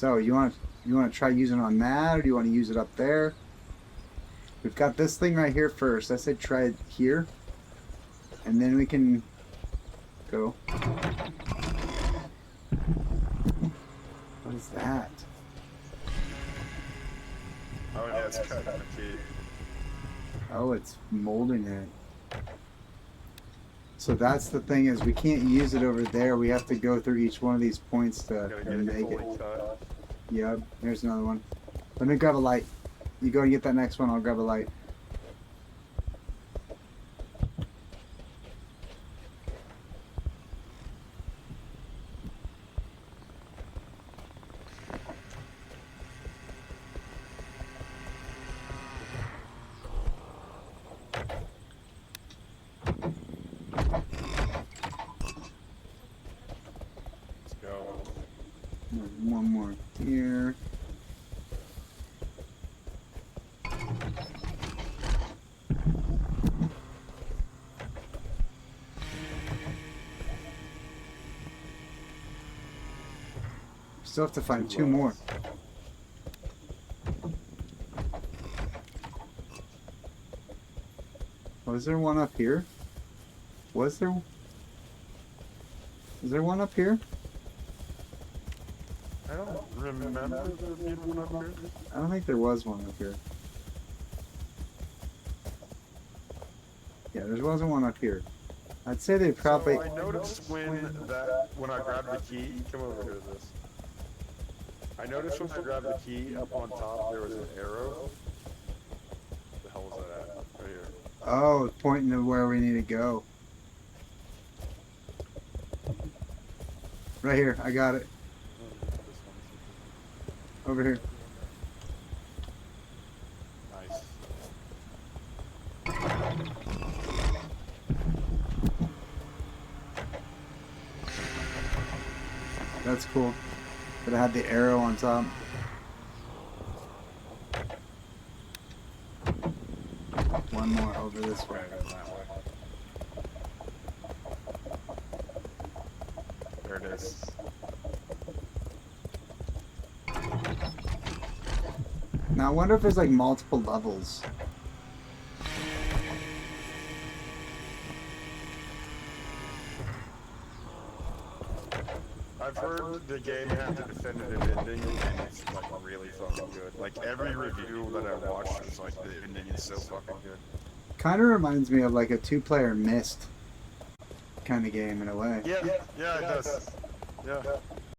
So you want to try using it on that, or do you want to use it up there? We've got this thing right here first. I said try it here, and then we can go. What is that? Oh yeah, it's cutting the key. Oh, it's molding it. So that's the thing, is we can't use it over there. We have to go through each one of these points to make it. Cut. Yep, here's another one. Let me grab a light. You go and get that next one, I'll grab a light. Let's go. One more here. Still have to find two more. Was there one up here? Was there? Is there one up here? I don't remember there being one up here. I don't think there was one up here. Yeah, there wasn't one up here. I'd say they probably... So I noticed when I grabbed the key, come over here to this. I noticed when I grabbed the key up on top there was an arrow. What the hell was that at? Right here. Oh, pointing to where we need to go. Right here, I got it. Over here. Nice. That's cool. But it had the arrow on top. One more over this way. Right, that way. There it is. Now I wonder if there's like multiple levels. I've heard the game has a definitive ending, and it's like really fucking good. Like every review that I watched is like the ending is so fucking good. Kind of reminds me of like a two-player Myst kind of game in a way. Yeah, it does. Yeah.